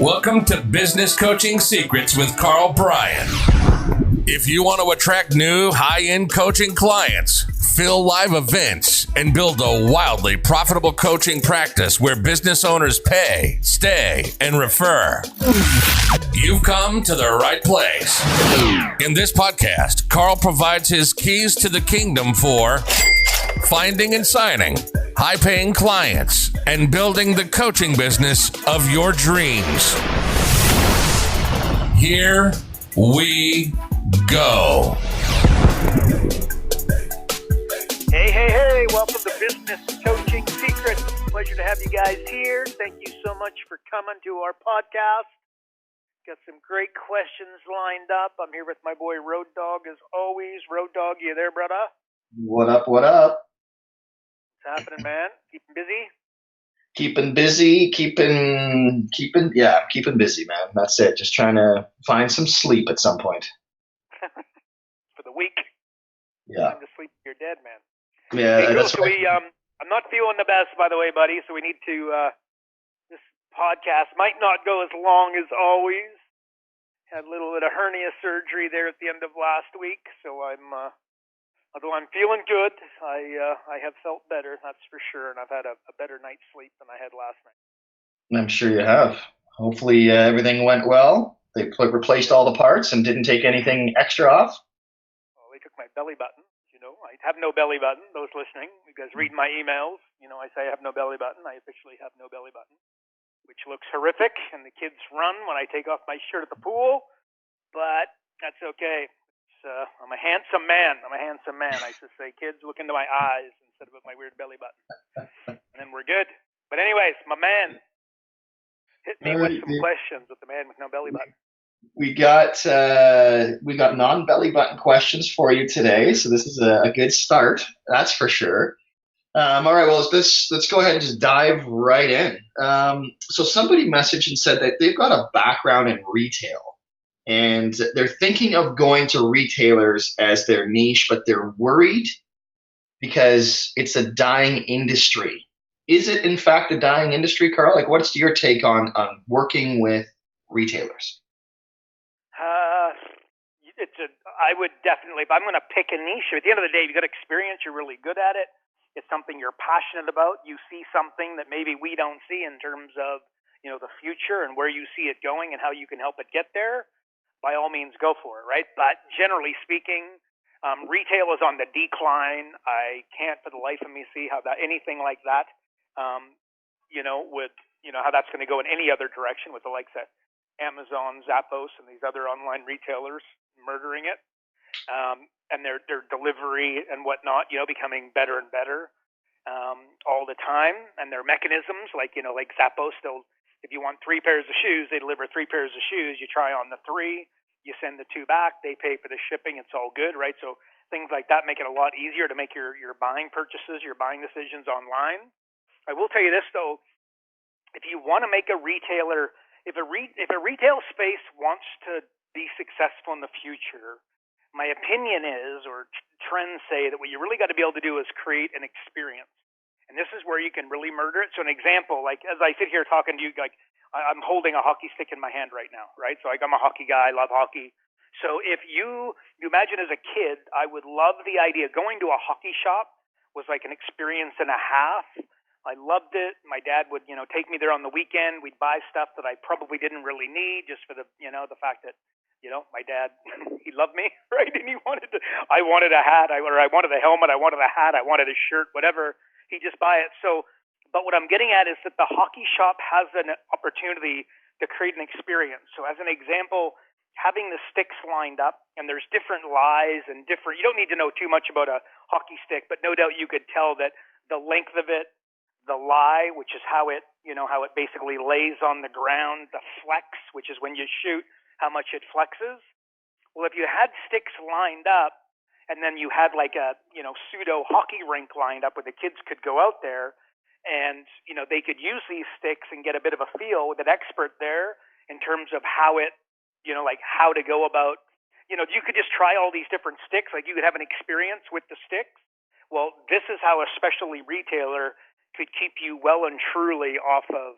Welcome to Business Coaching Secrets with Karl Bryan. If you want to attract new high-end coaching clients, fill live events, and build a wildly profitable coaching practice where business owners pay, stay, and refer, you've come to the right place. In this podcast, Karl provides his keys to the kingdom for finding and signing high-paying clients and building the coaching business of your dreams. Here we go. Hey, welcome to Business Coaching Secrets. Pleasure to have you guys here. Thank you so much for coming to our podcast. Got some great questions lined up. I'm here with my boy Road Dog as always. Road Dog, you there, brother? What up, what up? What's happening, man? Keeping busy? Keeping busy, keeping busy, man. That's it. Just trying to find some sleep at some point. For the week? Yeah. Time to sleep, you're dead, man. Yeah, hey, that's so right. I'm not feeling the best, by the way, buddy, so we need to, this podcast might not go as long as always. Had a little bit of hernia surgery there at the end of last week, so although I'm feeling good, I have felt better, that's for sure, and I've had a better night's sleep than I had last night. I'm sure you have. Hopefully everything went well. They replaced all the parts and didn't take anything extra off. Well, they took my belly button. I have no belly button. Those listening, you guys read my emails. I say I have no belly button. I officially have no belly button, which looks horrific, and the kids run when I take off my shirt at the pool, but that's okay. I'm a handsome man. I should say, kids, look into my eyes instead of my weird belly button. And then we're good. But anyways, my man, hit me with some questions with the man with no belly button. We got non-belly button questions for you today, so this is a good start. That's for sure. All right, well, let's go ahead and just dive right in. So somebody messaged and said that they've got a background in retail. And they're thinking of going to retailers as their niche, but they're worried because it's a dying industry. Is it, in fact, a dying industry, Karl? Like, what's your take on working with retailers? I would definitely, if I'm going to pick a niche, at the end of the day, you've got experience, you're really good at it. It's something you're passionate about. You see something that maybe we don't see in terms of, the future and where you see it going and how you can help it get there. By all means, go for it, right? But generally speaking, retail is on the decline. I can't for the life of me see how anything like that, how that's going to go in any other direction with the likes of Amazon, Zappos, and these other online retailers murdering it, and their delivery and whatnot, becoming better and better all the time, and their mechanisms, like Zappos still. If you want 3 pairs of shoes, they deliver 3 pairs of shoes. You try on the 3, you send the 2 back, they pay for the shipping. It's all good, right? So things like that make it a lot easier to make your buying purchases, your buying decisions online. I will tell you this, though. If you want to make a retailer, if a retail space wants to be successful in the future, my opinion is, or trends say, that what you really got to be able to do is create an experience. And this is where you can really murder it. So an example, like as I sit here talking to you, like I'm holding a hockey stick in my hand right now, right? So like I'm a hockey guy, I love hockey. So if you imagine as a kid, I would love the idea. Going to a hockey shop was like an experience and a half. I loved it. My dad would, take me there on the weekend. We'd buy stuff that I probably didn't really need just for the fact that, my dad, he loved me, right? And I wanted a hat, I wanted a helmet, I wanted a hat, I wanted a shirt, whatever. He just buy it. So, but what I'm getting at is that the hockey shop has an opportunity to create an experience. So as an example, having the sticks lined up, and there's different lies and you don't need to know too much about a hockey stick, but no doubt you could tell that the length of it, the lie, which is how it basically lays on the ground, the flex, which is when you shoot, how much it flexes. Well, if you had sticks lined up, and then you had like a, pseudo hockey rink lined up where the kids could go out there and, they could use these sticks and get a bit of a feel with an expert there in terms of how it, like how to go about, you could just try all these different sticks. Like you could have an experience with the sticks. Well, this is how a specialty retailer could keep you well and truly off of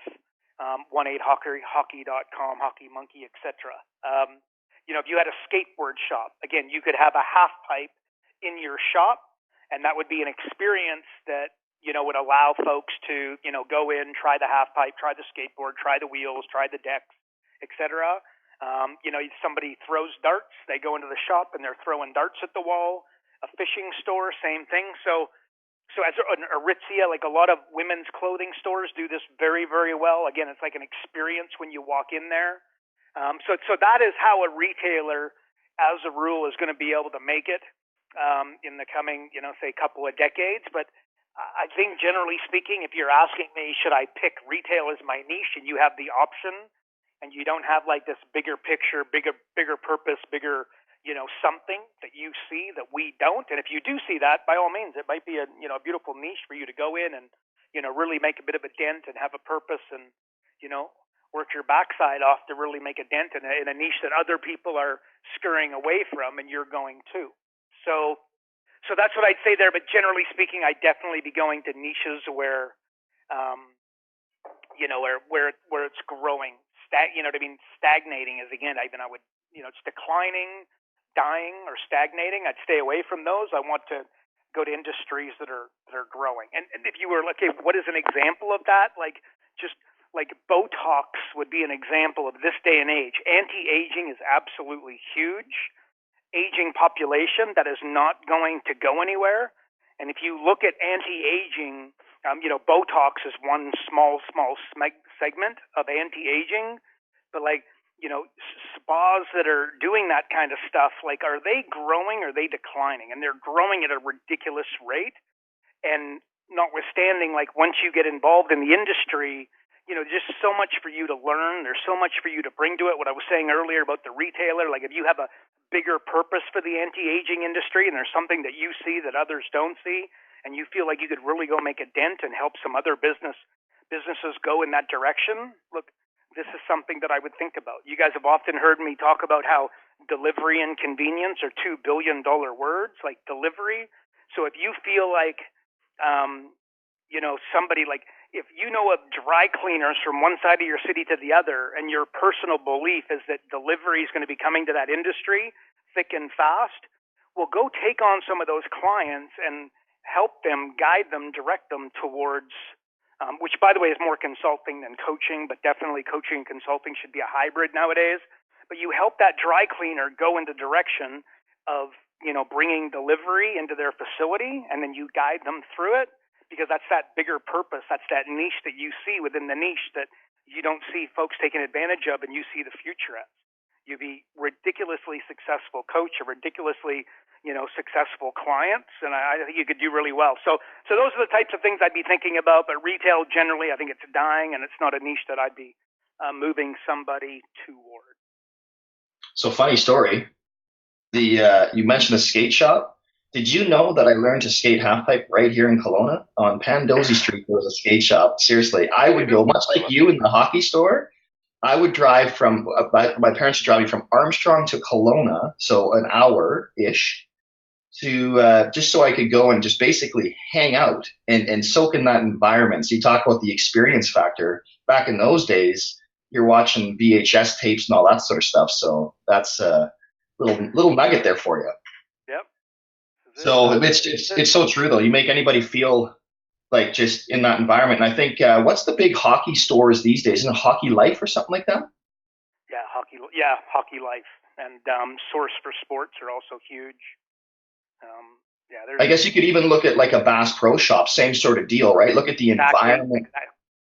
1-8hockey.com, Hockey Monkey, etc. If you had a skateboard shop, again, you could have a half pipe in your shop, and that would be an experience that would allow folks to go in, try the half pipe, try the skateboard, try the wheels, try the decks, etc. Somebody throws darts, they go into the shop and they're throwing darts at the wall. A fishing store, same thing. So as an Aritzia, like a lot of women's clothing stores do this very, very well. Again, it's like an experience when you walk in there. So that is how a retailer, as a rule, is going to be able to make it in the coming, say, couple of decades. But I think, generally speaking, if you're asking me, should I pick retail as my niche, and you have the option, and you don't have like this bigger picture, bigger purpose, bigger something that you see that we don't. And if you do see that, by all means, it might be a beautiful niche for you to go in and really make a bit of a dent and have a purpose and work your backside off to really make a dent in a niche that other people are scurrying away from, and you're going too. So that's what I'd say there. But generally speaking, I'd definitely be going to niches where where it's growing. Stagnating is, again, I would, it's declining, dying, or stagnating. I'd stay away from those. I want to go to industries that are growing. And if you were, okay, what is an example of that? Like Botox would be an example of this day and age. Anti-aging is absolutely huge. Aging population that is not going to go anywhere. And if you look at anti-aging, Botox is one small segment of anti-aging, but spas that are doing that kind of stuff, are they growing or are they declining? And they're growing at a ridiculous rate. And notwithstanding, once you get involved in the industry, just so much for you to learn. There's so much for you to bring to it. What I was saying earlier about the retailer, if you have a bigger purpose for the anti-aging industry and there's something that you see that others don't see, and you feel like you could really go make a dent and help some other businesses go in that direction, look, this is something that I would think about. You guys have often heard me talk about how delivery and convenience are $2 billion words, like delivery. So if you feel like, somebody if you know of dry cleaners from one side of your city to the other, and your personal belief is that delivery is going to be coming to that industry thick and fast, well, go take on some of those clients and help them, guide them, direct them towards, which, by the way, is more consulting than coaching, but definitely coaching and consulting should be a hybrid nowadays. But you help that dry cleaner go in the direction of, bringing delivery into their facility, and then you guide them through it. Because that's that bigger purpose. That's that niche that you see within the niche that you don't see folks taking advantage of, and you see the future as. You'd be ridiculously successful coach, a ridiculously, successful clients, and I think you could do really well. So those are the types of things I'd be thinking about. But retail, generally, I think it's dying, and it's not a niche that I'd be moving somebody toward. So, funny story. You mentioned a skate shop. Did you know that I learned to skate halfpipe right here in Kelowna? On Pandosy Street, there was a skate shop. Seriously, I would go, much like you in the hockey store, I would drive from, my parents would drive me from Armstrong to Kelowna, so an hour-ish, to just so I could go and just basically hang out and soak in that environment. So you talk about the experience factor. Back in those days, you're watching VHS tapes and all that sort of stuff. So that's a little nugget there for you. Yep. So it's so true though. You make anybody feel like just in that environment. And I think what's the big hockey stores these days? Isn't it Hockey Life or something like that? Yeah, Hockey Life and Source for Sports are also huge. I guess you could even look at like a Bass Pro Shop, same sort of deal, right? Look at the environment.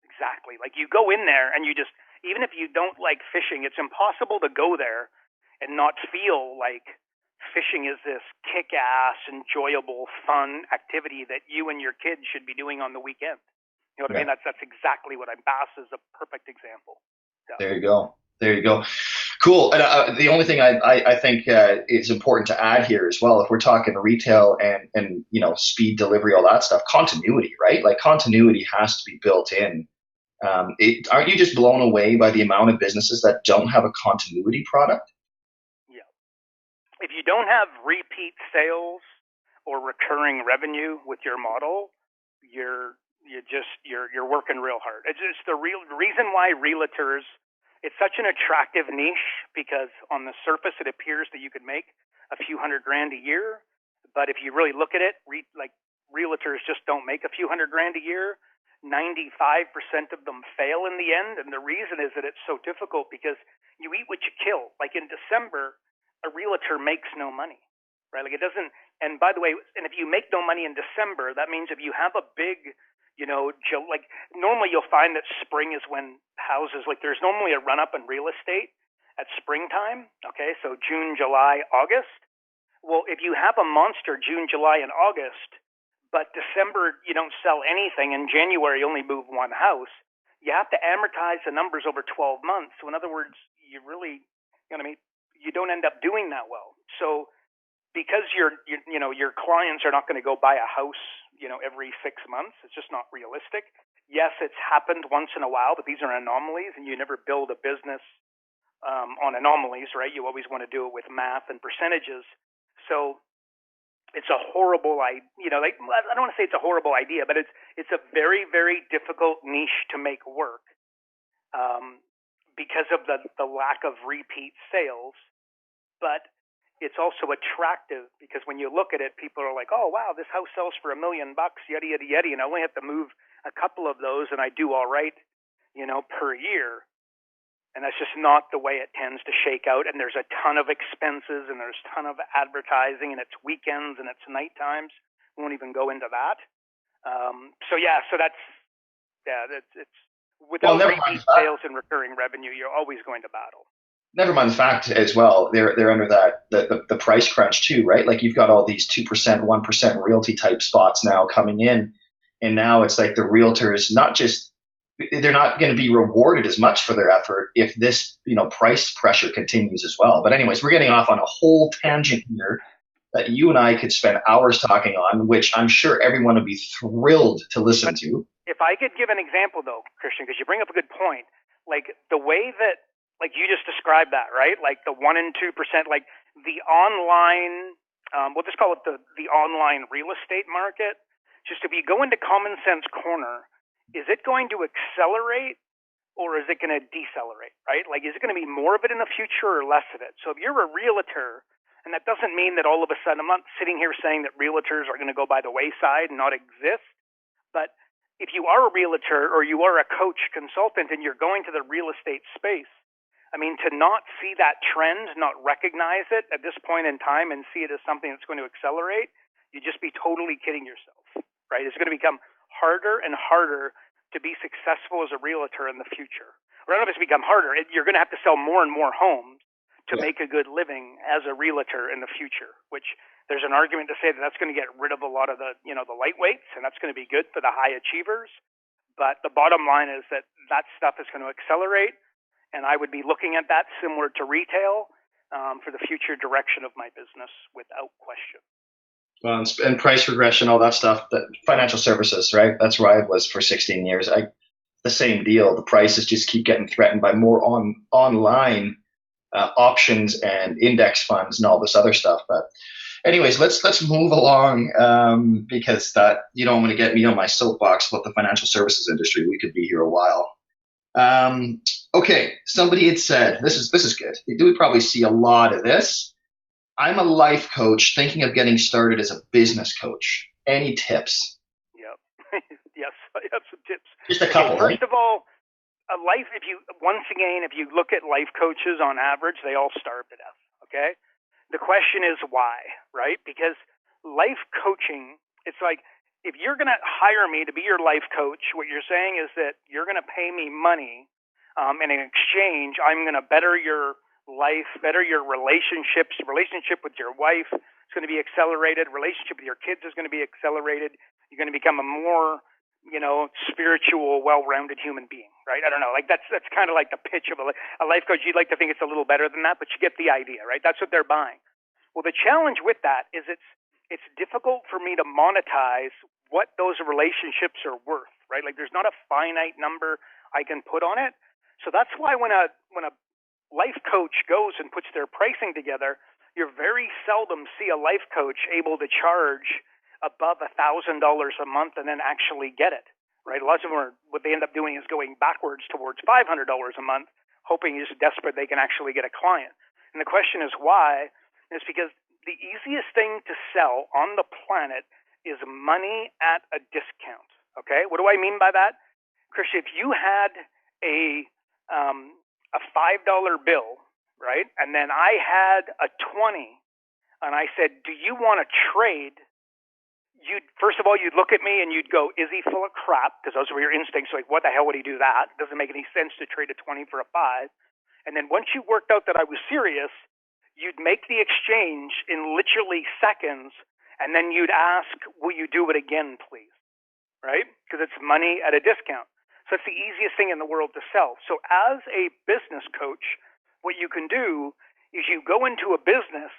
Exactly. Like you go in there and you just, even if you don't like fishing, it's impossible to go there and not feel like fishing is this kick-ass, enjoyable, fun activity that you and your kids should be doing on the weekend. You know what I mean? That's exactly what Bass is a perfect example. So. There you go. Cool. And the only thing I think is important to add here as well, if we're talking retail and speed delivery, all that stuff, continuity, right? Like continuity has to be built in. Aren't you just blown away by the amount of businesses that don't have a continuity product? If you don't have repeat sales or recurring revenue with your model, you're you're working real hard. It's just the reason why realtors, it's such an attractive niche, because on the surface it appears that you could make a few $100,000 a year, but if you really look at it, realtors just don't make a few $100,000 a year. 95% of them fail in the end, and the reason is that it's so difficult because you eat what you kill. Like in December, a realtor makes no money, right? Like it doesn't. And by the way, and if you make no money in December, that means if you have a big, like normally you'll find that spring is when houses, like there's normally a run up in real estate at springtime. Okay, so June, July, August. Well, if you have a monster June, July, and August, but December you don't sell anything, and January you only move one house, you have to amortize the numbers over 12 months. So in other words, you really, you don't end up doing that well. So because your clients are not going to go buy a house, every 6 months, it's just not realistic. Yes, it's happened once in a while, but these are anomalies, and you never build a business on anomalies, right? You always want to do it with math and percentages. So it's a horrible idea. I don't want to say it's a horrible idea, but it's a very, very difficult niche to make work because of the lack of repeat sales. But it's also attractive because when you look at it, people are like, "Oh, wow, this house sells for $1 million, yada yada yada," and I only have to move a couple of those, and I do all right, per year. And that's just not the way it tends to shake out. And there's a ton of expenses, and there's a ton of advertising, and it's weekends and it's night times. We won't even go into that. It's without repeat sales and recurring revenue, you're always going to battle. Never mind the fact as well, they're under that the price crunch too, right? Like you've got all these 2%, 1% realty type spots now coming in, and now it's like the realtors they're not going to be rewarded as much for their effort if this, price pressure continues as well. But anyways, we're getting off on a whole tangent here that you and I could spend hours talking on, which I'm sure everyone would be thrilled to listen to. If I could give an example though, Christian, because you bring up a good point, like the way that, like you just described that, right? Like the 1% and 2%, like the online, we'll just call it the online real estate market. Just if you go into Common Sense Corner, is it going to accelerate or is it going to decelerate, right? Like, is it going to be more of it in the future or less of it? So if you're a realtor, and that doesn't mean that all of a sudden, I'm not sitting here saying that realtors are going to go by the wayside and not exist, but if you are a realtor or you are a coach consultant and you're going to the real estate space, I mean, to not see that trend, not recognize it at this point in time and see it as something that's going to accelerate, you'd just be totally kidding yourself, right? It's going to become harder and harder to be successful as a realtor in the future. Or I don't know if it's become harder. You're going to have to sell more and more homes to make a good living as a realtor in the future, which there's an argument to say that that's going to get rid of a lot of the lightweights, and that's going to be good for the high achievers. But the bottom line is that stuff is going to accelerate, and I would be looking at that similar to retail for the future direction of my business without question. Well, and price regression, all that stuff, the financial services, right? That's where I was for 16 years. The same deal. The prices just keep getting threatened by more online options and index funds and all this other stuff. But anyways, let's move along because that you don't want to get me on my soapbox about the financial services industry. We could be here a while. Okay, somebody had said this is good. We probably see a lot of this. I'm a life coach thinking of getting started as a business coach. Any tips? Yep. Yes, I have some tips. Just a couple. First of all, if you look at life coaches on average, they all starve to death. Okay. The question is why, right? Because life coaching, it's like if you're going to hire me to be your life coach, what you're saying is that you're going to pay me money, and in exchange, I'm going to better your life, better your relationship with your wife is going to be accelerated. Relationship with your kids is going to be accelerated. You're going to become a more, spiritual, well-rounded human being, right? I don't know. Like that's kind of like the pitch of a life coach. You'd like to think it's a little better than that, but you get the idea, right? That's what they're buying. Well, the challenge with that is it's difficult for me to monetize what those relationships are worth, right? Like there's not a finite number I can put on it. So that's why when a life coach goes and puts their pricing together, you very seldom see a life coach able to charge above $1,000 a month and then actually get it, right? A lot of them what they end up doing is going backwards towards $500 a month, hoping just desperate they can actually get a client. And the question is why? And it's because the easiest thing to sell on the planet is money at a discount. Okay, what do I mean by that? Christian, if you had a $5 bill, right, and then I had a 20, and I said, "Do you want to trade?" First of all, you'd look at me and you'd go, "Is he full of crap?" Because those were your instincts. Like, what the hell would he do that? It doesn't make any sense to trade a 20 for a 5. And then once you worked out that I was serious, you'd make the exchange in literally seconds, and then you'd ask, "Will you do it again, please?" Right? Because it's money at a discount. So it's the easiest thing in the world to sell. So as a business coach, what you can do is you go into a business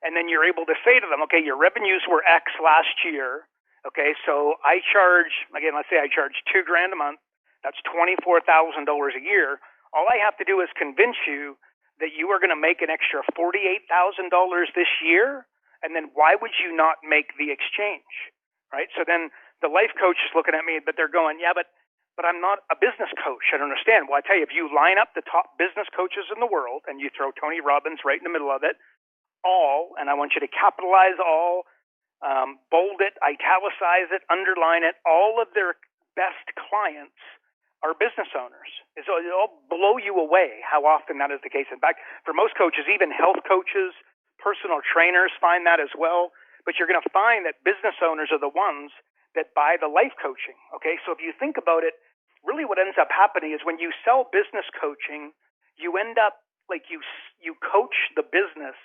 and then you're able to say to them, okay, your revenues were X last year. Okay, so I charge, again, let's say I charge $2,000 a month. That's $24,000 a year. All I have to do is convince you that you are going to make an extra $48,000 this year. And then why would you not make the exchange? Right? So then the life coach is looking at me, but they're going, yeah, but I'm not a business coach. I don't understand. Well, I tell you, if you line up the top business coaches in the world and you throw Tony Robbins right in the middle of it, all, and I want you to capitalize all, bold it, italicize it, underline it, all of their best clients are business owners. It'll blow you away how often that is the case. In fact, for most coaches, even health coaches, personal trainers find that as well. But you're going to find that business owners are the ones that buy the life coaching. Okay, so if you think about it, really what ends up happening is when you sell business coaching, you end up like you coach the business,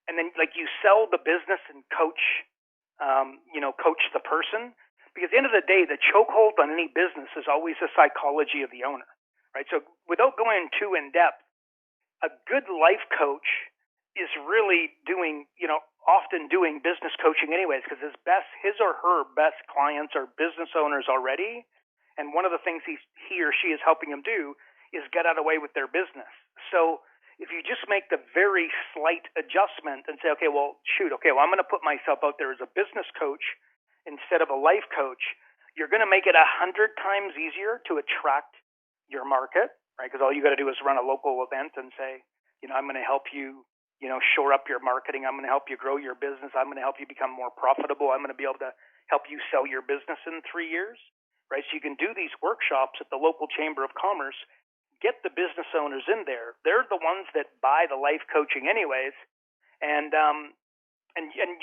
and then like you sell the business and coach, coach the person. Because at the end of the day, the chokehold on any business is always the psychology of the owner, right? So without going too in depth, a good life coach is really doing, often doing business coaching anyways, because his or her best clients are business owners already. And one of the things he or she is helping them do is get out of the way with their business. So if you just make the very slight adjustment and say, I'm going to put myself out there as a business coach instead of a life coach, you're going to make it 100 times easier to attract your market, right? Because all you got to do is run a local event and say, I'm going to help you, shore up your marketing. I'm going to help you grow your business. I'm going to help you become more profitable. I'm going to be able to help you sell your business in 3 years, right? So you can do these workshops at the local chamber of commerce, get the business owners in there. They're the ones that buy the life coaching anyways. And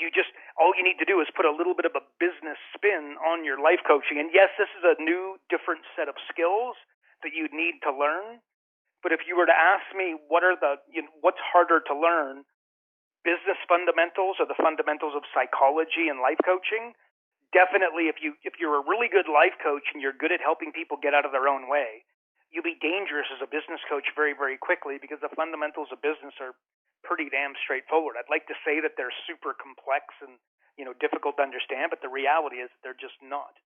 you just, all you need to do is put a little bit of a business spin on your life coaching. And yes, this is a new, different set of skills that you need to learn. But if you were to ask me what's harder to learn, business fundamentals or the fundamentals of psychology and life coaching, definitely if you're a really good life coach and you're good at helping people get out of their own way, you'll be dangerous as a business coach very, very quickly, because the fundamentals of business are pretty damn straightforward. I'd like to say that they're super complex and difficult to understand, but the reality is they're just not.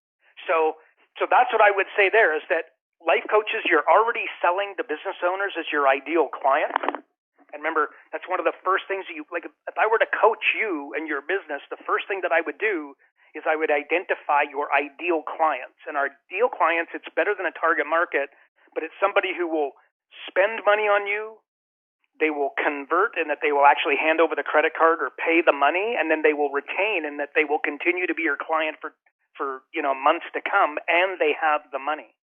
So that's what I would say there, is that life coaches, you're already selling the business owners as your ideal client. And remember, that's one of the first things if I were to coach you and your business, the first thing that I would do is I would identify your ideal clients. And our ideal clients, it's better than a target market, but it's somebody who will spend money on you, they will convert, and that they will actually hand over the credit card or pay the money, and then they will retain, and that they will continue to be your client for months to come, and they have the money.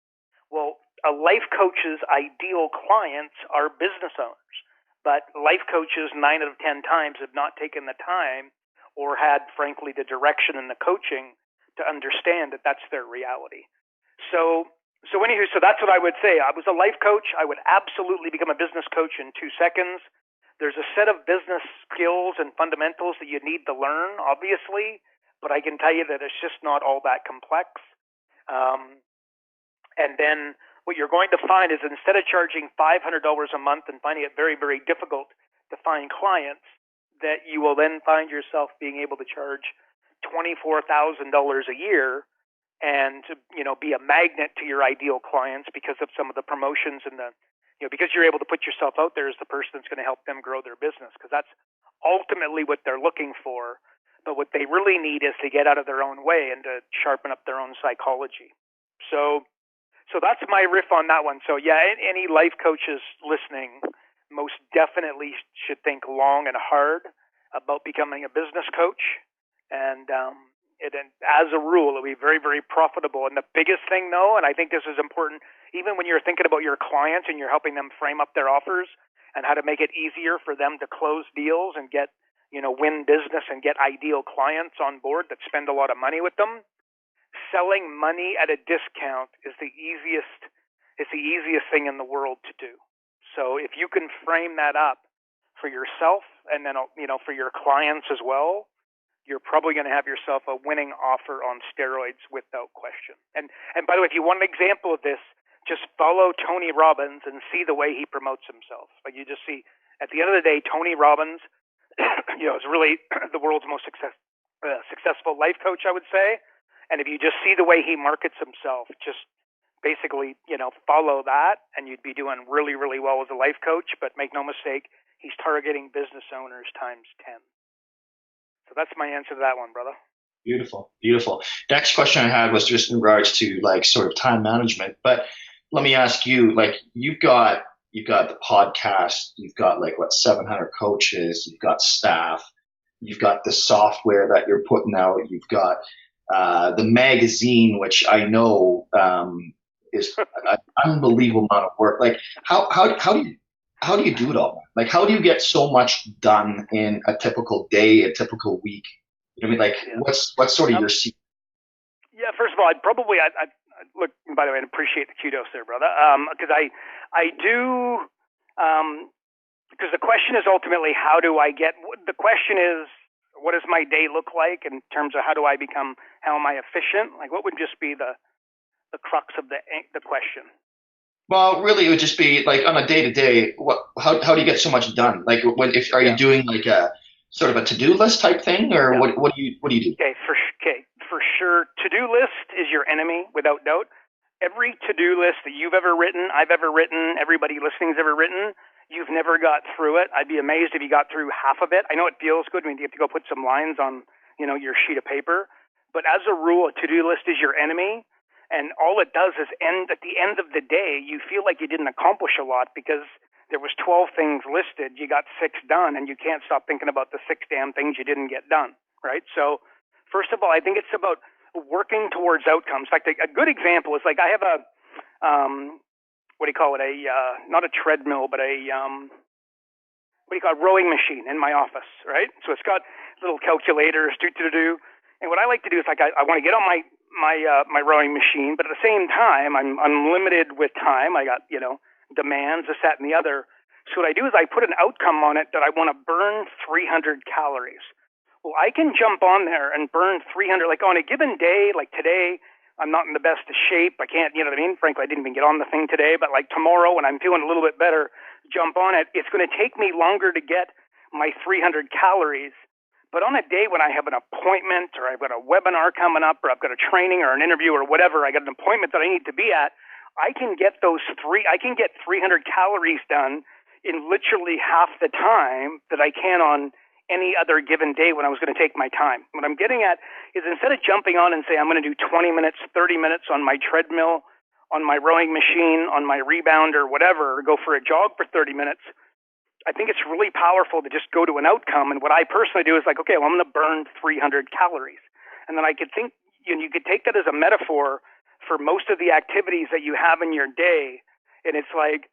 Well, a life coach's ideal clients are business owners, but life coaches 9 out of 10 times have not taken the time or had, frankly, the direction and the coaching to understand that that's their reality. So that's what I would say. I was a life coach. I would absolutely become a business coach in 2 seconds. There's a set of business skills and fundamentals that you need to learn, obviously, but I can tell you that it's just not all that complex. And then what you're going to find is, instead of charging $500 a month and finding it very, very difficult to find clients, that you will then find yourself being able to charge $24,000 a year and be a magnet to your ideal clients because of some of the promotions and because you're able to put yourself out there as the person that's going to help them grow their business, because that's ultimately what they're looking for. But what they really need is to get out of their own way and to sharpen up their own psychology. So that's my riff on that one. So yeah, any life coaches listening most definitely should think long and hard about becoming a business coach. And as a rule, it'll be very, very profitable. And the biggest thing, though, and I think this is important, even when you're thinking about your clients and you're helping them frame up their offers and how to make it easier for them to close deals and get, win business and get ideal clients on board that spend a lot of money with them. Selling money at a discount is the easiest thing in the world to do. So if you can frame that up for yourself and then, for your clients as well, you're probably going to have yourself a winning offer on steroids without question. And by the way, if you want an example of this, just follow Tony Robbins and see the way he promotes himself. Like you just see, at the end of the day, Tony Robbins, is really the world's most successful life coach, I would say. And if you just see the way he markets himself, just basically, follow that, and you'd be doing really, really well as a life coach. But make no mistake, he's targeting business owners times 10. So that's my answer to that one, brother. Beautiful, beautiful. Next question I had was just in regards to like sort of time management. But let me ask you, like you've got the podcast, you've got 700 coaches, you've got staff, you've got the software that you're putting out, you've got the magazine, which I know is an unbelievable amount of work. Like how do you do it all? Like how do you get so much done in a typical day, a typical week? You know what I mean? Like what's sort of your secret? Yeah, first of all, I'd look. By the way, I appreciate the kudos there, brother. Because I do. Because the question is ultimately how do I get? The question is, what does my day look like in terms of how am I efficient? Like what would just be the crux of the question? Well, really, it would just be like on a day to day. How do you get so much done? Like are you doing like a sort of a to do list type thing, or what do you do? Okay, for sure. To do list is your enemy, without doubt. Every to do list that you've ever written, I've ever written, everybody listening's ever written, you've never got through it. I'd be amazed if you got through half of it. I know it feels good when you have to go put some lines on, your sheet of paper. But as a rule, a to-do list is your enemy. And all it does is at the end of the day, you feel like you didn't accomplish a lot because there was 12 things listed. You got 6 done, and you can't stop thinking about the 6 damn things you didn't get done, right? So first of all, I think it's about working towards outcomes. Like a good example is like I have a, what do you call it? Not a treadmill, but a rowing machine in my office, right? So it's got little calculators, and what I like to do is like I want to get on my rowing machine, but at the same time I'm limited with time. I got demands, this, that, and the other. So what I do is I put an outcome on it that I want to burn 300 calories. Well, I can jump on there and burn 300, like on a given day, like today, I'm not in the best of shape. I can't, you know what I mean? Frankly, I didn't even get on the thing today, but like tomorrow when I'm feeling a little bit better, jump on it. It's going to take me longer to get my 300 calories. But on a day when I have an appointment or I've got a webinar coming up or I've got a training or an interview or whatever, I got an appointment that I need to be at, I can get 300 calories done in literally half the time that I can on any other given day when I was going to take my time. What I'm getting at is instead of jumping on and say I'm going to do 20 minutes, 30 minutes on my treadmill, on my rowing machine, on my rebound or whatever, or go for a jog for 30 minutes, I think it's really powerful to just go to an outcome. And what I personally do is like, okay, well, I'm going to burn 300 calories. And then I could think, you could take that as a metaphor for most of the activities that you have in your day. And it's like,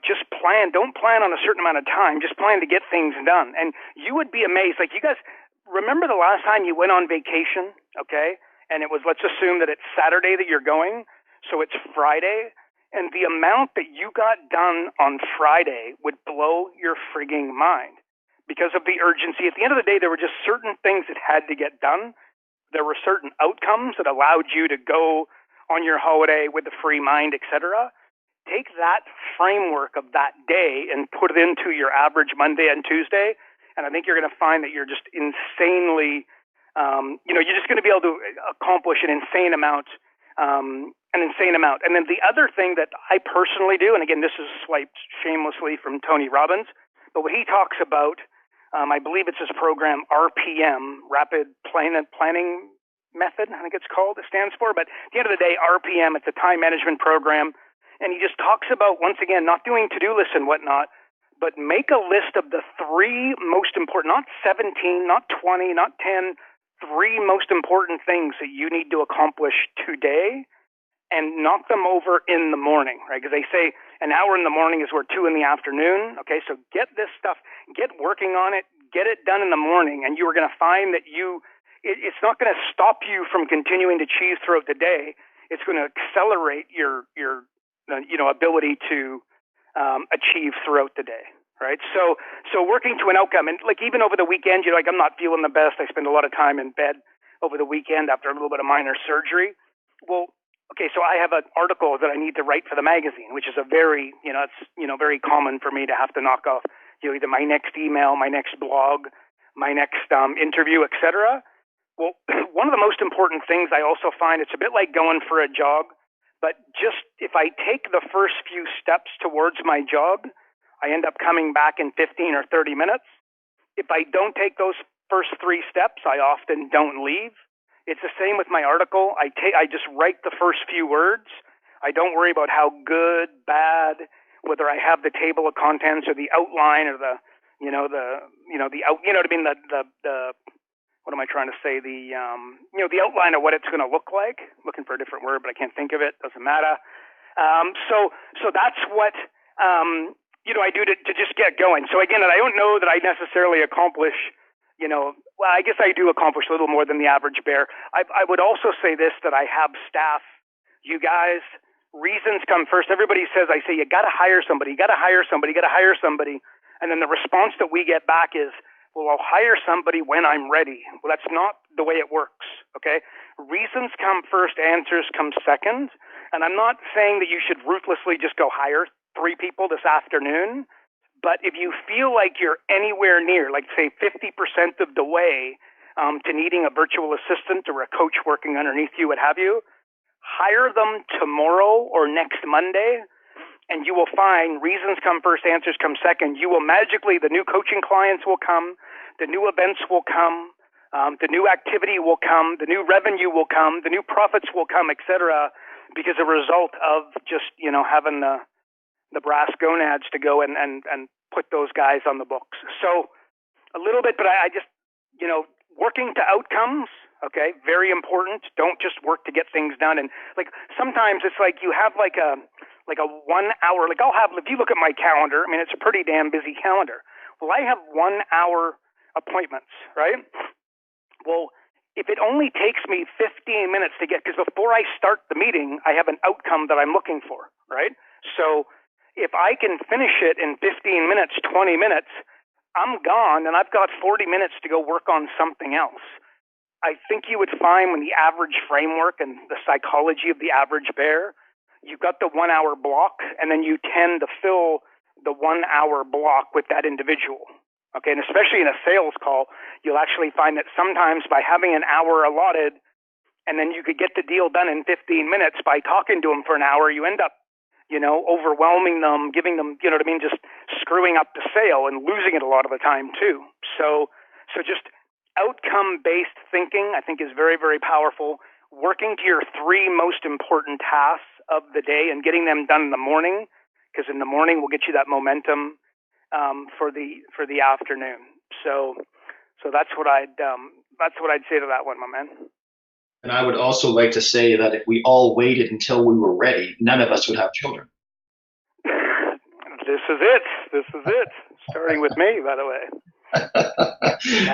just plan. Don't plan on a certain amount of time. Just plan to get things done. And you would be amazed. Like you guys, remember the last time you went on vacation, okay? And it was, let's assume that it's Saturday that you're going. So it's Friday. And the amount that you got done on Friday would blow your frigging mind because of the urgency. At the end of the day, there were just certain things that had to get done. There were certain outcomes that allowed you to go on your holiday with a free mind, etc. Take that framework of that day and put it into your average Monday and Tuesday, and I think you're going to find that you're just insanely, you're just going to be able to accomplish an insane amount. And then the other thing that I personally do, and again, this is swiped shamelessly from Tony Robbins, but what he talks about, I believe it's his program RPM, Rapid Planning method, I think it's called, it stands for. But at the end of the day, RPM, it's a time management program. And he just talks about, once again, not doing to-do lists and whatnot, but make a list of the 3 most important, not 17, not 20, not 10, 3 most important things that you need to accomplish today, and knock them over in the morning, right? Because they say an hour in the morning is worth 2 in the afternoon. Okay, so get this stuff, get working on it, get it done in the morning, and you are going to find that it's not going to stop you from continuing to achieve throughout the day. It's going to accelerate your ability to achieve throughout the day, right? So working to an outcome, and like even over the weekend, like I'm not feeling the best. I spend a lot of time in bed over the weekend after a little bit of minor surgery. Well, okay, so I have an article that I need to write for the magazine, which is a very, very common for me to have to knock off, either my next email, my next blog, my next interview, etc. Well, one of the most important things I also find, it's a bit like going for a jog, but just if I take the first few steps towards my jog, I end up coming back in 15 or 30 minutes. If I don't take those first 3 steps, I often don't leave. It's the same with my article. I just write the first few words. I don't worry about how good, bad, whether I have the table of contents or the outline or the what am I trying to say? The outline of what it's going to look like. Looking for a different word, but I can't think of it. Doesn't matter. So that's what I do to just get going. So again, I don't know that I necessarily accomplish. Well, I guess I do accomplish a little more than the average bear. I would also say this, that I have staff. You guys, reasons come first. Everybody says, I say, you got to hire somebody. You got to hire somebody. You got to hire somebody. And then the response that we get back is, well, I'll hire somebody when I'm ready. Well, that's not the way it works, okay? Reasons come first, answers come second. And I'm not saying that you should ruthlessly just go hire 3 people this afternoon. But if you feel like you're anywhere near, like say 50% of the way to needing a virtual assistant or a coach working underneath you, what have you, hire them tomorrow or next Monday. And you will find reasons come first, answers come second. You will magically, the new coaching clients will come, the new events will come, the new activity will come, the new revenue will come, the new profits will come, etc. Because a result of just, having the brass gonads to go and put those guys on the books. So a little bit, but I just, working to outcomes, okay, very important. Don't just work to get things done. And like sometimes it's like you have like a 1 hour, like I'll have, if you look at my calendar, I mean, it's a pretty damn busy calendar. Well, I have 1 hour appointments, right? Well, if it only takes me 15 minutes to get, because before I start the meeting, I have an outcome that I'm looking for, right? So if I can finish it in 15 minutes, 20 minutes, I'm gone and I've got 40 minutes to go work on something else. I think you would find when the average framework and the psychology of the average bear, you've got the 1 hour block and then you tend to fill the 1 hour block with that individual. Okay, and especially in a sales call, you'll actually find that sometimes by having an hour allotted and then you could get the deal done in 15 minutes by talking to them for an hour, you end up overwhelming them, giving them, just screwing up the sale and losing it a lot of the time too. So just outcome-based thinking, I think, is very, very powerful. Working to your 3 most important tasks of the day and getting them done in the morning, because in the morning will get you that momentum for the afternoon. So that's what I'd say to that one, my man. And I would also like to say that if we all waited until we were ready, none of us would have children. This is it. Starting with me, by the way.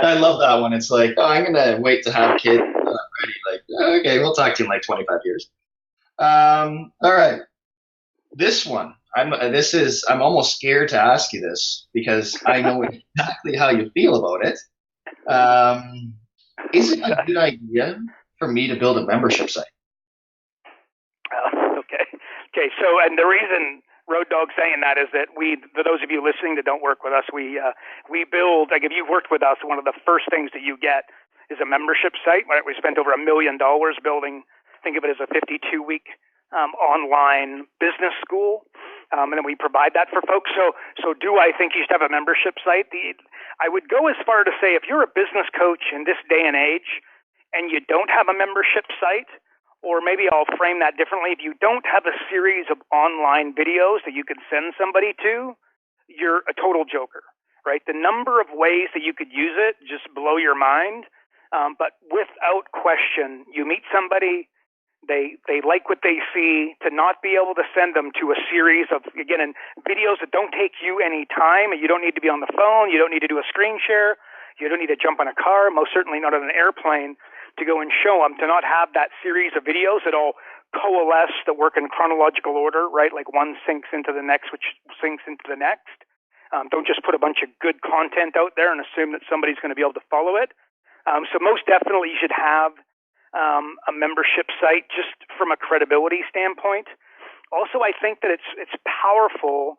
I love that one. It's like, I'm going to wait to have kids until I'm ready. Like, okay, we'll talk to you in like 25 years. All right. This one, I'm almost scared to ask you this because I know exactly how you feel about it. Is it a good idea for me to build a membership site? Okay. So, and the reason Road Dog saying that is that for those of you listening that don't work with us, we build, like if you've worked with us, one of the first things that you get is a membership site. Right? We spent over $1 million building, think of it as a 52-week online business school. And then we provide that for folks. So do I think you should have a membership site? I would go as far to say if you're a business coach in this day and age, and you don't have a membership site, or maybe I'll frame that differently. If you don't have a series of online videos that you could send somebody to, you're a total joker, right? The number of ways that you could use it just blow your mind. But without question, you meet somebody, they like what they see, to not be able to send them to a series of, again, and videos that don't take you any time, and you don't need to be on the phone, you don't need to do a screen share, you don't need to jump on a car, most certainly not on an airplane, to go and show them, to not have that series of videos that all coalesce, that work in chronological order, right? Like one sinks into the next, which sinks into the next. Don't just put a bunch of good content out there and assume that somebody's going to be able to follow it. So most definitely you should have a membership site just from a credibility standpoint. Also, I think that it's powerful.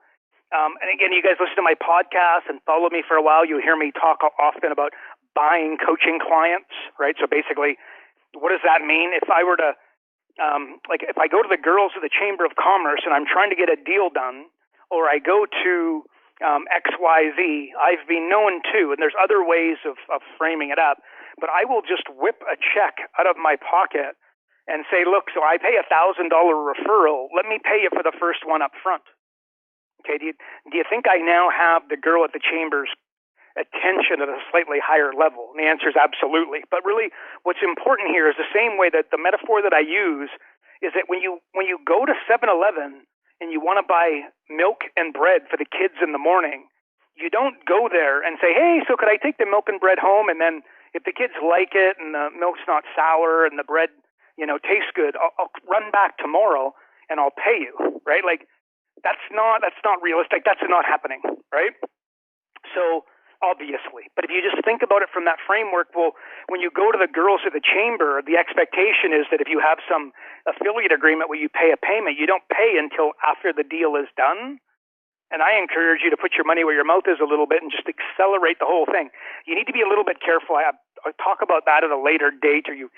And again, you guys listen to my podcast and follow me for a while. You'll hear me talk often about buying coaching clients, right? So basically, what does that mean? If I were to, if I go to the girls of the Chamber of Commerce and I'm trying to get a deal done, or I go to XYZ, I've been known to, and there's other ways of framing it up, but I will just whip a check out of my pocket and say, look, so I pay $1,000 referral. Let me pay you for the first one up front. Okay, do you think I now have the girl at the Chamber's attention at a slightly higher level? And the answer is absolutely. But really, what's important here is the same way that the metaphor that I use is that when you go to 7-Eleven and you want to buy milk and bread for the kids in the morning, you don't go there and say, hey, so could I take the milk and bread home? And then if the kids like it and the milk's not sour and the bread, tastes good, I'll run back tomorrow and I'll pay you, right? Like, that's not realistic. That's not happening, right? So obviously, but if you just think about it from that framework, well, when you go to the girls at the Chamber, the expectation is that if you have some affiliate agreement where you pay a payment, you don't pay until after the deal is done. And I encourage you to put your money where your mouth is a little bit and just accelerate the whole thing. You need to be a little bit careful. I'll talk about that at a later date, or you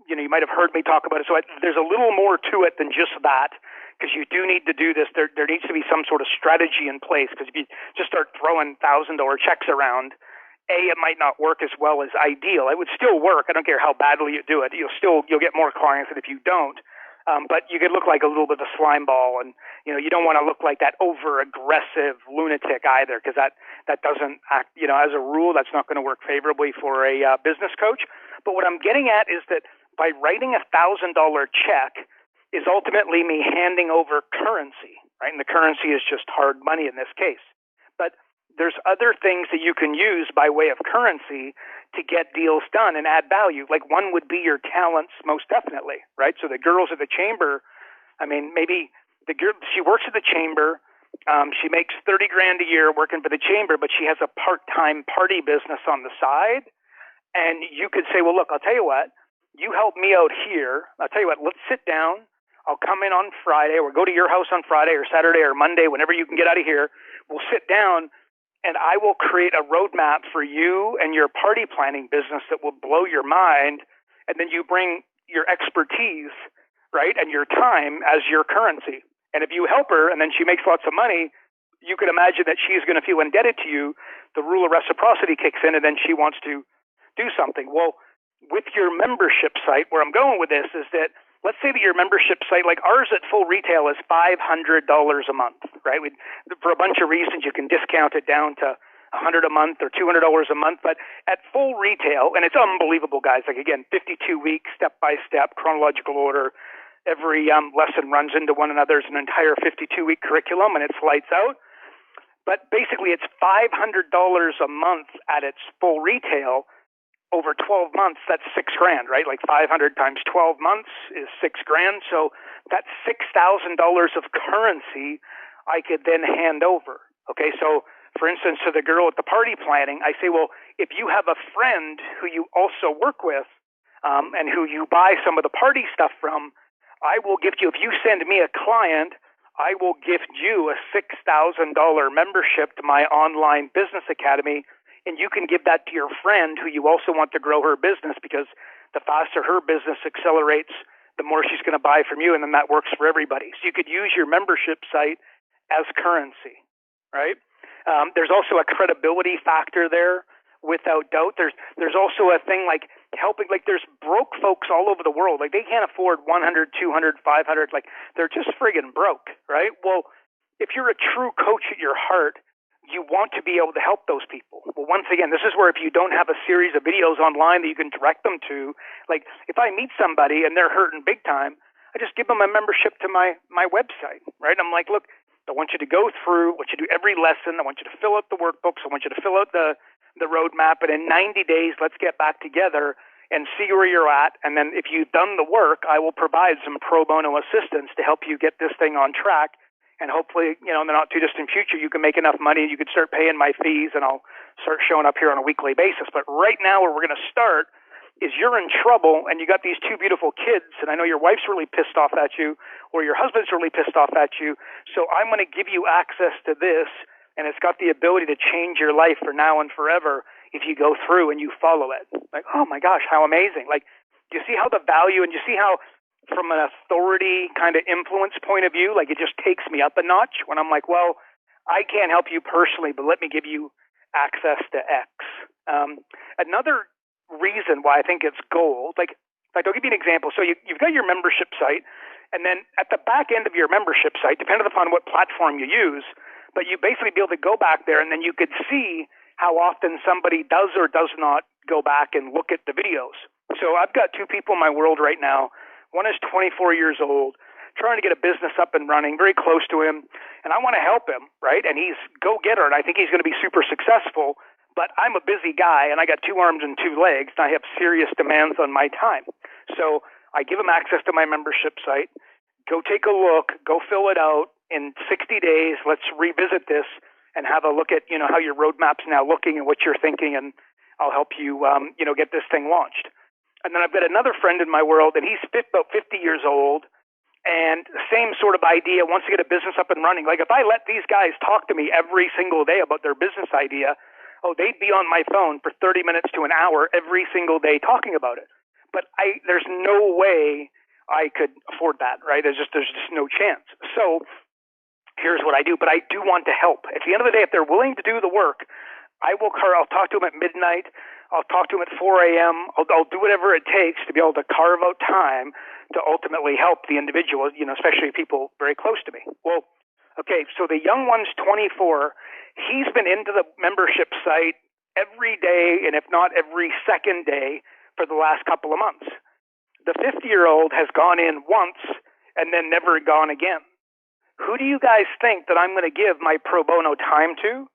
might have heard me talk about it. So there's a little more to it than just that, because you do need to do this. There needs to be some sort of strategy in place, because if you just start throwing $1,000 checks around, it might not work as well as ideal. It would still work. I don't care how badly you do it. You'll get more clients than if you don't. But you could look like a little bit of a slime ball, and you don't want to look like that over-aggressive lunatic either, because that doesn't act. As a rule, that's not going to work favorably for a business coach. But what I'm getting at is that by writing $1,000 check is ultimately me handing over currency, right? And the currency is just hard money in this case. But there's other things that you can use by way of currency to get deals done and add value. Like, one would be your talents, most definitely, right? So the girls at the Chamber, maybe the girl, she works at the Chamber, she makes $30,000 a year working for the Chamber, but she has a part-time party business on the side. And you could say, well, look, I'll tell you what, you help me out here. I'll tell you what, let's sit down. I'll come in on Friday, or go to your house on Friday or Saturday or Monday, whenever you can get out of here. We'll sit down, and I will create a roadmap for you and your party planning business that will blow your mind. And then you bring your expertise, right, and your time as your currency. And if you help her and then she makes lots of money, you can imagine that she's going to feel indebted to you. The rule of reciprocity kicks in, and then she wants to do something. Well, with your membership site, where I'm going with this is that, let's say that your membership site, like ours at full retail, is $500 a month, right? For a bunch of reasons, you can discount it down to $100 a month or $200 a month. But at full retail, and it's unbelievable, guys. Like, again, 52 weeks, step-by-step, chronological order. Every lesson runs into one another. It's an entire 52-week curriculum, and it's lights out. But basically, it's $500 a month at its full retail. Over 12 months, that's $6,000, right? Like 500 times 12 months is $6,000. So that's $6,000 of currency I could then hand over. Okay, so for instance, to the girl at the party planning, I say, well, if you have a friend who you also work with and who you buy some of the party stuff from, I will gift you, if you send me a client, I will gift you a $6,000 membership to my online business academy. And you can give that to your friend who you also want to grow her business, because the faster her business accelerates, the more she's going to buy from you, and then that works for everybody. So you could use your membership site as currency, right? There's also a credibility factor there, without doubt. There's also a thing like, helping, like there's broke folks all over the world. Like they can't afford 100, 200, 500. Like they're just friggin' broke, right? Well, if you're a true coach at your heart, you want to be able to help those people. Well, once again, this is where if you don't have a series of videos online that you can direct them to, like if I meet somebody and they're hurting big time, I just give them a membership to my website, right? I'm like, look, I want you to go through, I want you to do every lesson, I want you to fill out the workbooks, I want you to fill out the roadmap, and in 90 days, let's get back together and see where you're at. And then if you've done the work, I will provide some pro bono assistance to help you get this thing on track. And hopefully, in the not too distant future, you can make enough money, you can start paying my fees, and I'll start showing up here on a weekly basis. But right now, where we're going to start is you're in trouble, and you got these two beautiful kids, and I know your wife's really pissed off at you, or your husband's really pissed off at you. So I'm going to give you access to this, and it's got the ability to change your life for now and forever if you go through and you follow it. Like, oh my gosh, how amazing. Like, you see how the value, and you see how from an authority kind of influence point of view, like it just takes me up a notch when I'm like, well, I can't help you personally, but let me give you access to X. Another reason why I think it's gold, like I'll give you an example. So you've got your membership site, and then at the back end of your membership site, depending upon what platform you use, but you basically be able to go back there, and then you could see how often somebody does or does not go back and look at the videos. So I've got two people in my world right now. One is 24 years old, trying to get a business up and running, very close to him, and I want to help him, right? And he's go-getter, and I think he's going to be super successful, but I'm a busy guy, and I got 2 arms and 2 legs, and I have serious demands on my time. So I give him access to my membership site. Go take a look, go fill it out. In 60 days, let's revisit this and have a look at, how your roadmap's now looking and what you're thinking, and I'll help you, get this thing launched. And then I've got another friend in my world, and he's about 50 years old, and same sort of idea, wants to get a business up and running. Like if I let these guys talk to me every single day about their business idea, they'd be on my phone for 30 minutes to an hour every single day talking about it. But there's no way I could afford that, right? There's just no chance. So here's what I do, but I do want to help. At the end of the day, if they're willing to do the work, I'll talk to them at midnight. I'll talk to them at 4 a.m. I'll do whatever it takes to be able to carve out time to ultimately help the individual, especially people very close to me. Well, okay, so the young one's 24. He's been into the membership site every day, and if not every second day, for the last couple of months. The 50-year-old has gone in once and then never gone again. Who do you guys think that I'm going to give my pro bono time to?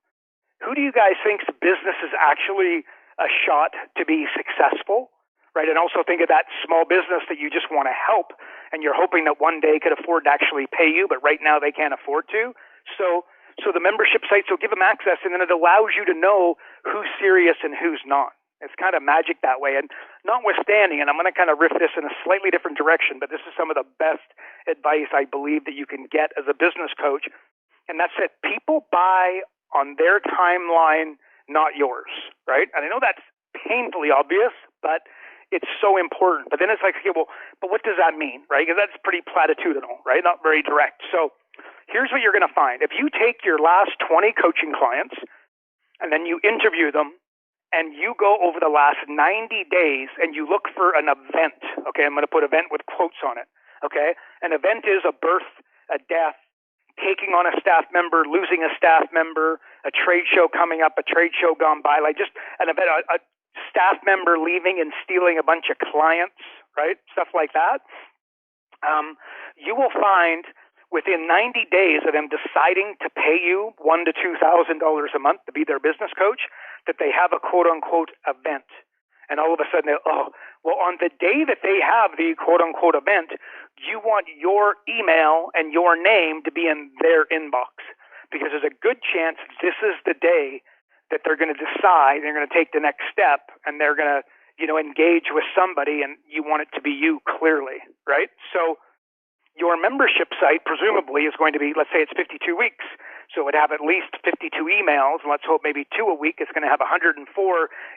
Who do you guys think's business is actually a shot to be successful, right? And also think of that small business that you just want to help, and you're hoping that one day could afford to actually pay you, but right now they can't afford to. So the membership sites will give them access, and then it allows you to know who's serious and who's not. It's kind of magic that way. And notwithstanding, and I'm going to kind of riff this in a slightly different direction, but this is some of the best advice I believe that you can get as a business coach, and that's that people buy on their timeline, not yours, right? And I know that's painfully obvious, but it's so important. But then it's like, okay, well, but what does that mean, right? Because that's pretty platitudinal, right? Not very direct. So here's what you're going to find. If you take your last 20 coaching clients and then you interview them and you go over the last 90 days and you look for an event, okay? I'm going to put event with quotes on it, okay? An event is a birth, a death, taking on a staff member, losing a staff member, a trade show coming up, a trade show gone by, like just an event, a staff member leaving and stealing a bunch of clients, right? Stuff like that. You will find within 90 days of them deciding to pay you $1,000 to $2,000 a month to be their business coach, that they have a quote-unquote event. And all of a sudden, on the day that they have the quote-unquote event, you want your email and your name to be in their inbox, because there's a good chance this is the day that they're going to decide, they're going to take the next step, and they're going to, engage with somebody, and you want it to be you clearly, right? So your membership site presumably is going to be, let's say it's 52 weeks. So it would have at least 52 emails, and let's hope maybe 2 a week. It's going to have 104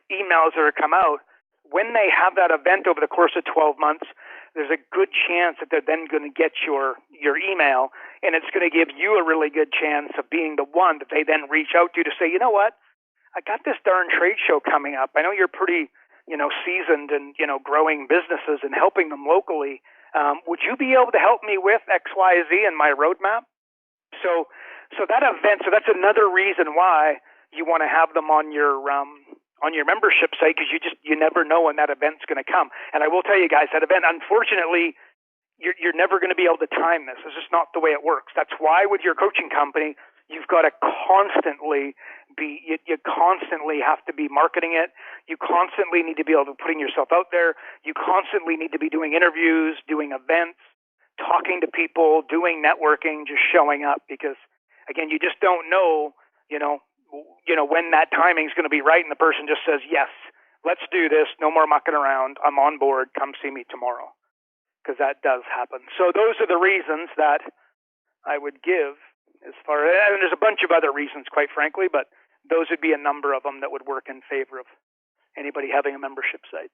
emails that are come out. When they have that event over the course of 12 months, there's a good chance that they're then going to get your email, and it's going to give you a really good chance of being the one that they then reach out to say, you know what, I got this darn trade show coming up. I know you're pretty seasoned and, growing businesses and helping them locally. Would you be able to help me with X, Y, Z and my roadmap? So that event, so that's another reason why you want to have them on your membership site, because you never know when that event's going to come. And I will tell you guys, that event, unfortunately, you're never going to be able to time this. It's just not the way it works. That's why with your coaching company, you've got to constantly you constantly have to be marketing it. You constantly need to be able to putting yourself out there. You constantly need to be doing interviews, doing events, talking to people, doing networking, just showing up, because again, you just don't know, when that timing's going to be right and the person just says, yes, let's do this. No more mucking around. I'm on board. Come see me tomorrow. Because that does happen. So those are the reasons that I would give and there's a bunch of other reasons, quite frankly, but those would be a number of them that would work in favor of anybody having a membership site.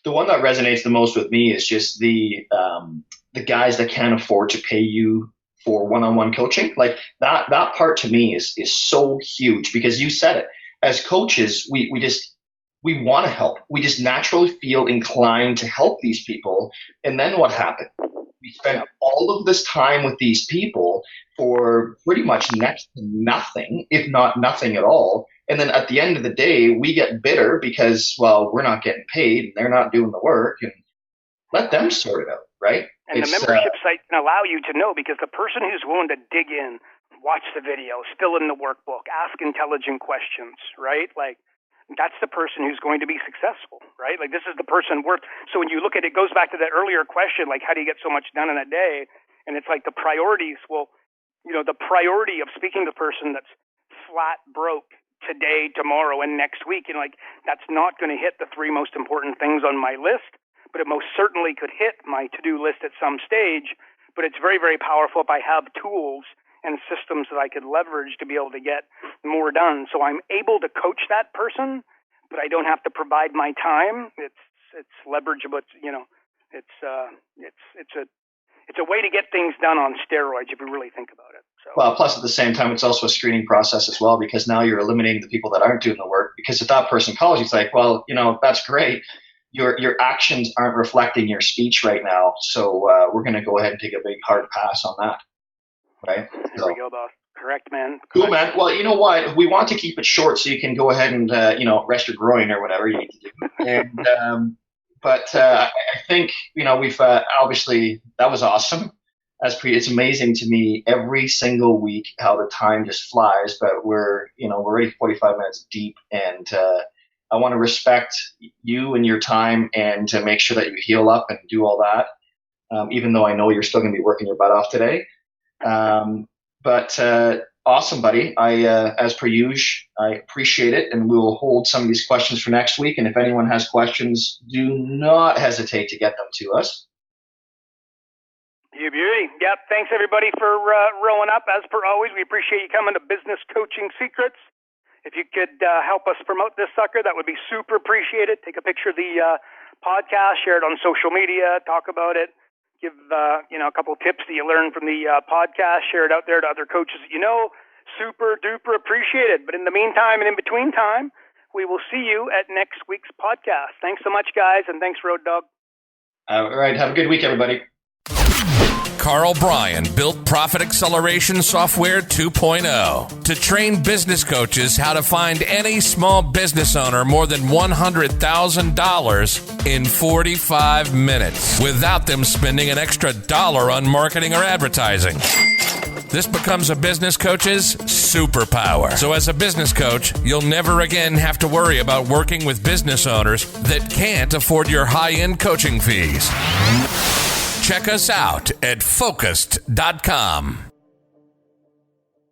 The one that resonates the most with me is just the guys that can't afford to pay you for one-on-one coaching. Like that part to me is so huge, because you said it. As coaches, we want to help. We just naturally feel inclined to help these people. And then what happened? We spend all of this time with these people for pretty much next to nothing, if not nothing at all. And then at the end of the day, we get bitter because, well, we're not getting paid and they're not doing the work, and let them sort it out, right? And the membership site can allow you to know, because the person who's willing to dig in, watch the videos, fill in the workbook, ask intelligent questions, right? Like, that's the person who's going to be successful, right? Like, this is the person worth. So when you look at it, it goes back to that earlier question, like, how do you get so much done in a day? And it's like the priorities. Well, the priority of speaking to the person that's flat broke today, tomorrow, and next week, that's not going to hit the three most important things on my list, but it most certainly could hit my to-do list at some stage. But it's very, very powerful if I have tools and systems that I could leverage to be able to get more done. So I'm able to coach that person, but I don't have to provide my time. It's leverageable. It's a way to get things done on steroids if you really think about it. So. Well, plus at the same time, it's also a screening process as well, because now you're eliminating the people that aren't doing the work. Because if that person calls you, it's like, well, that's great. Your actions aren't reflecting your speech right now. So we're going to go ahead and take a big hard pass on that. Right. There we go, boss. Correct, man. Cool, man. Well, you know what? We want to keep it short so you can go ahead and, rest your groin or whatever you need to do. And, but I think, we've obviously, that was awesome. It's amazing to me every single week how the time just flies, but we're already 45 minutes deep, and I want to respect you and your time and to make sure that you heal up and do all that, even though I know you're still going to be working your butt off today. But awesome, buddy. As per usual, I appreciate it, and we'll hold some of these questions for next week. And if anyone has questions, do not hesitate to get them to us. You beauty. Yep. Thanks everybody for rowing up. As per always, we appreciate you coming to Business Coaching Secrets. If you could help us promote this sucker, that would be super appreciated. Take a picture of the podcast, share it on social media, talk about it. Give a couple of tips that you learned from the podcast. Share it out there to other coaches that you know. Super duper appreciated. But in the meantime and in between time, we will see you at next week's podcast. Thanks so much, guys, and thanks, Road Dog. All right. Have a good week, everybody. Karl Bryan built Profit Acceleration Software 2.0 to train business coaches how to find any small business owner more than $100,000 in 45 minutes without them spending an extra dollar on marketing or advertising. This becomes a business coach's superpower. So as a business coach, you'll never again have to worry about working with business owners that can't afford your high-end coaching fees. Check us out at Focused.com.